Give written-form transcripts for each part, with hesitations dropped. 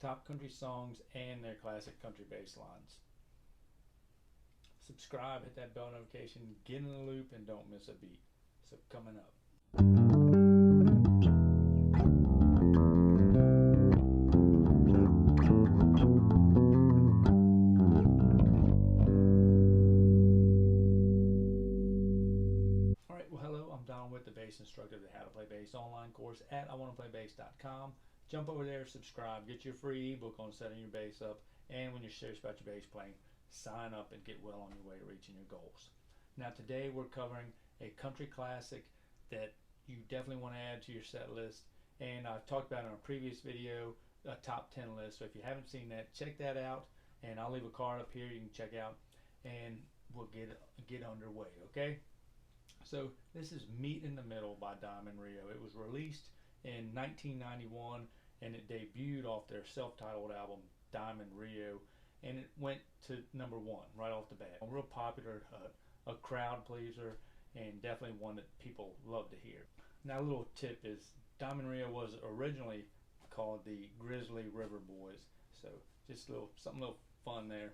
top country songs and their classic country bass lines. Subscribe, hit that bell notification, get in the loop, and don't miss a beat. So coming up. Alright, well hello, I'm Don with the bass instructor of the How to Play Bass online course at iwannaplaybass.com. Jump over there, subscribe, get your free ebook on setting your bass up, and when you're serious about your bass playing, sign up and get well on your way to reaching your goals. Now today we're covering a country classic that you definitely want to add to your set list, and I've talked about in a previous video a top 10 list, so if you haven't seen that, check that out, and I'll leave a card up here you can check out, and we'll get underway, okay? So this is Meet in the Middle by Diamond Rio. It was released in 1991 and it debuted off their self-titled album Diamond Rio, and it went to #1 right off the bat. A real popular, a crowd pleaser, and definitely one that people love to hear. Now a little tip is Diamond Rio was originally called the Grizzly River Boys, so just something a little fun there.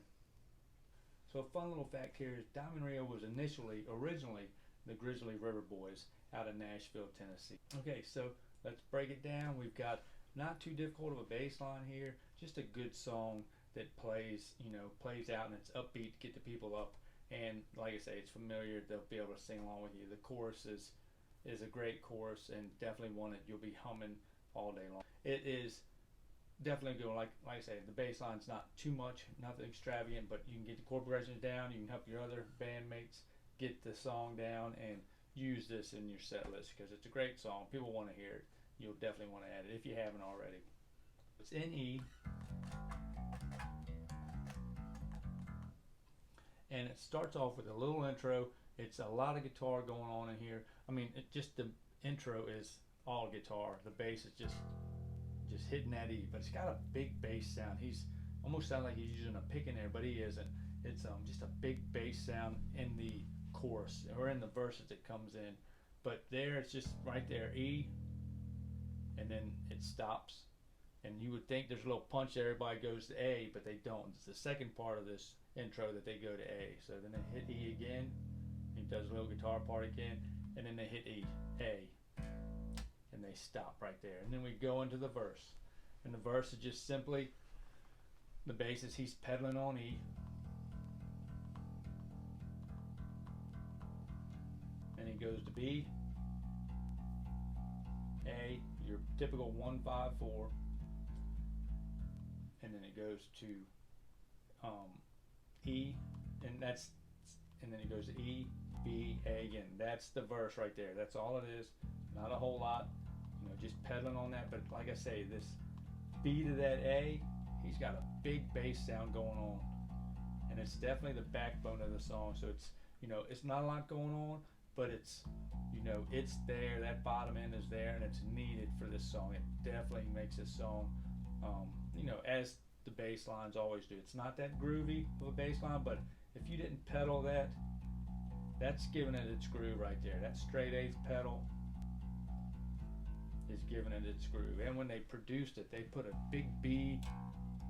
So a fun little fact here is Diamond Rio was originally the Grizzly River Boys out of Nashville, Tennessee. Okay, so let's break it down. We've got not too difficult of a bass line here, just a good song that plays out and it's upbeat to get the people up, and like I say, it's familiar, they'll be able to sing along with you. The chorus is a great chorus and definitely one that you'll be humming all day long. It is definitely good. Like I say, the bass line's not too much, nothing extravagant, but you can get the chord progressions down, you can help your other bandmates get the song down, and use this in your set list because it's a great song. People want to hear it. You'll definitely want to add it if you haven't already. It's in E, and it starts off with a little intro. It's a lot of guitar going on in here. I mean, the intro is all guitar. The bass is just hitting that E, but it's got a big bass sound. He's almost sounds like he's using a pick in there, but he isn't. It's just a big bass sound in the chorus or in the verses that comes in, but there it's just right there, E, and then it stops, and you would think there's a little punch there, everybody goes to A, but they don't. It's the second part of this intro that they go to A. So then they hit E again, he does a little guitar part again, and then they hit E, A, and they stop right there. And then we go into the verse, and the verse is just simply the bass is he's pedaling on E, and he goes to B, A, your typical 1-5-4, and then it goes to E, and then it goes to E, B, A again. That's the verse right there. That's all it is. Not a whole lot, just pedaling on that. But like I say, this B to that A, he's got a big bass sound going on, and it's definitely the backbone of the song. So it's it's not a lot going on, but it's it's there. That bottom end is there, and it's needed for this song. It definitely makes this song as the bass lines always do. It's not that groovy of a bass line, but if you didn't pedal that, that's giving it its groove right there. That straight eighth pedal is giving it its groove. And when they produced it, they put a big B,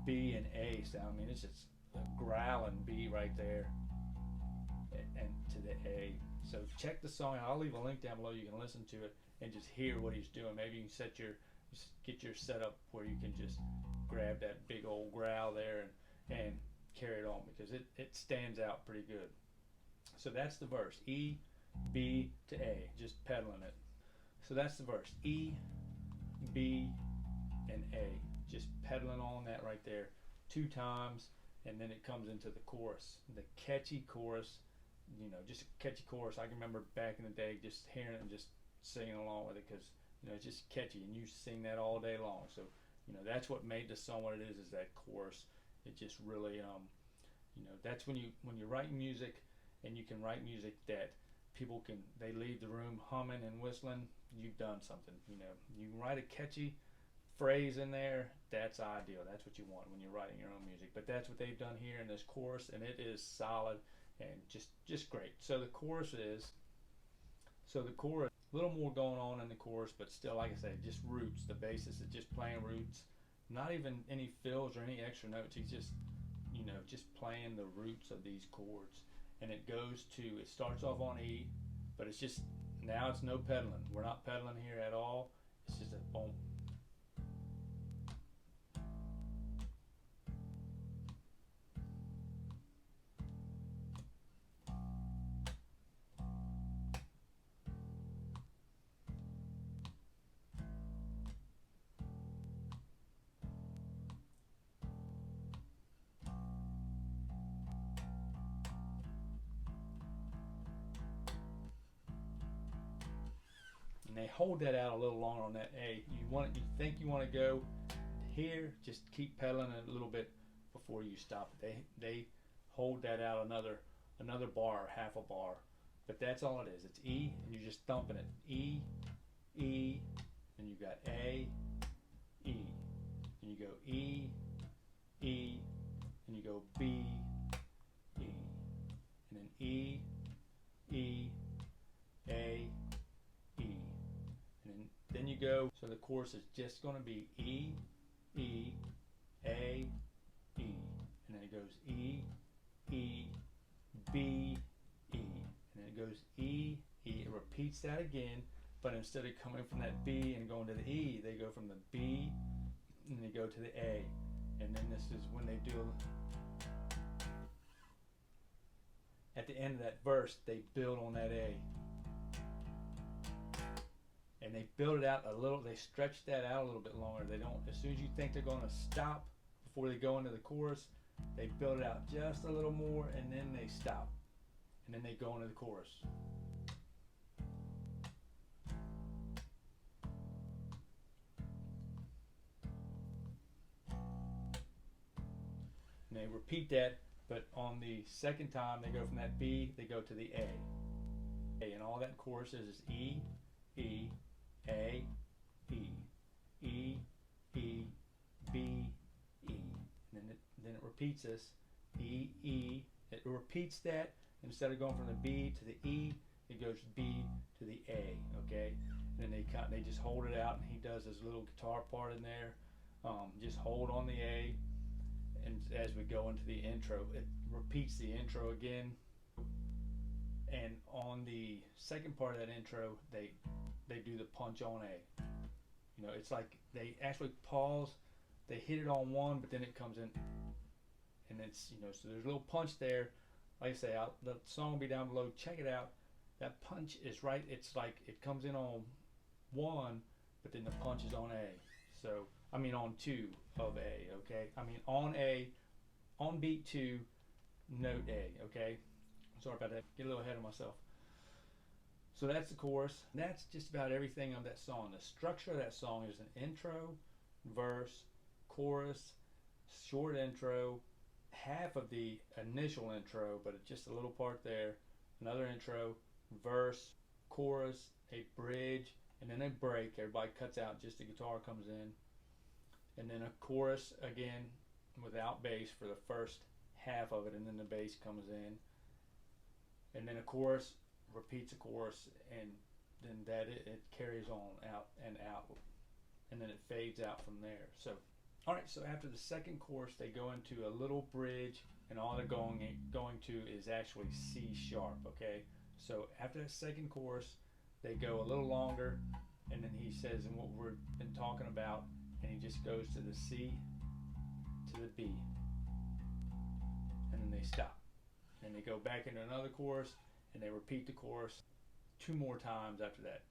and A sound. I mean, it's just a growling B right there, and to the A. So check the song out. I'll leave a link down below. You can listen to it and just hear what he's doing. Maybe you can get your setup where you can just grab that big old growl there and carry it on, because it stands out pretty good. So that's the verse, E, B to A, just pedaling it. So that's the verse, E, B, and A, just pedaling on that right there 2 times, and then it comes into the chorus, the catchy chorus. Just a catchy chorus. I can remember back in the day just hearing it and just singing along with it, because it's just catchy, and you sing that all day long. So that's what made the song what it is that chorus. It just really that's when you're writing music, and you can write music that people they leave the room humming and whistling. You've done something. You write a catchy phrase in there, that's ideal. That's what you want when you're writing your own music. But that's what they've done here in this chorus, and it is solid and just great. So the chorus, a little more going on in the chorus, but still, like I say, just roots. The basis is just playing roots, not even any fills or any extra notes. He's just, you know, just playing the roots of these chords. And it starts off on E, but it's just, now it's no pedaling. We're not pedaling here at all. It's just a boom. And they hold that out a little longer on that A. You think you want to go here, just keep pedaling it a little bit before you stop it. They hold that out another bar, half a bar. But that's all it is. It's E, and you're just thumping it. E, E, and you got A, E. And you go E, E, and you go B, E. And then E, E, A, E. And then you go, so the chorus is just going to be E, E, A, E. And then it goes E, E, B, E. And then it goes E, E. It repeats that again, but instead of coming from that B and going to the E, they go from the B and they go to the A. And then this is when they do, at the end of that verse, they build on that A. And they build it out a little, they stretch that out a little bit longer. They don't, as soon as you think they're going to stop before they go into the chorus, they build it out just a little more, and then they stop. And then they go into the chorus. And they repeat that, but on the second time, they go from that B, they go to the A. And all that chorus is E, E, A, E, E, E, B, E. And then it repeats this, E, E. It repeats that. Instead of going from the B to the E, it goes B to the A, okay? And then they just hold it out, and he does his little guitar part in there. Just hold on the A, and as we go into the intro, it repeats the intro again. And on the second part of that intro, they do the punch on A. You know, it's like they actually pause, they hit it on one, but then it comes in, and it's, you know, so there's a little punch there. Like I say, the song will be down below. Check it out. That punch is right. It's like it comes in on one, but then the punch is on A. So, I mean on two of A, okay? I mean on A, on beat two, note A, okay? Sorry about that. Get a little ahead of myself. So that's the chorus. That's just about everything of that song. The structure of that song is an intro, verse, chorus, short intro, half of the initial intro, but it's just a little part there, another intro, verse, chorus, a bridge, and then a break. Everybody cuts out, just the guitar comes in, and then a chorus again without bass for the first half of it, and then the bass comes in, and then a chorus repeats a chorus, and then it carries on out, and then it fades out from there. So alright, so after the second chorus, they go into a little bridge, and all they're going to is actually C sharp, okay? So after that second chorus, they go a little longer, and then he says, and what we've been talking about, and he just goes to the C, to the B, and then they stop. And they go back into another chorus, and they repeat the chorus 2 more times after that,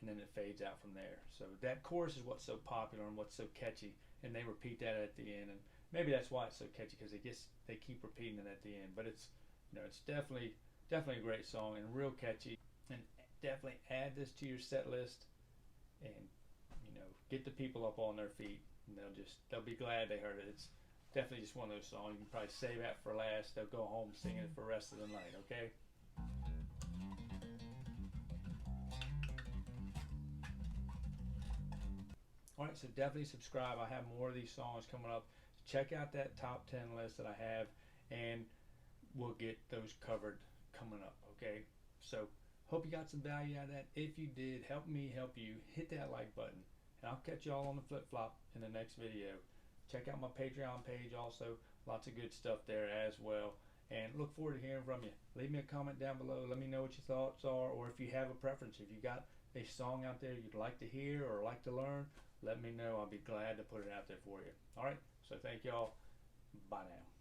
and then it fades out from there. So that chorus is what's so popular and what's so catchy. And they repeat that at the end, and maybe that's why it's so catchy, because they keep repeating it at the end. But it's, you know, it's definitely a great song and real catchy. And definitely add this to your set list, and, you know, get the people up on their feet, and they'll be glad they heard it. It's definitely just one of those songs you can probably save that for last. They'll go home singing it for the rest of the night. Okay. Alright, so definitely subscribe. I have more of these songs coming up. Check out that top 10 list that I have, and we'll get those covered coming up, okay? So, hope you got some value out of that. If you did, help me help you. Hit that like button, and I'll catch y'all on the flip-flop in the next video. Check out my Patreon page also. Lots of good stuff there as well. And look forward to hearing from you. Leave me a comment down below. Let me know what your thoughts are, or if you have a preference. If you got a song out there you'd like to hear or like to learn, let me know. I'll be glad to put it out there for you. All right. So thank y'all. Bye now.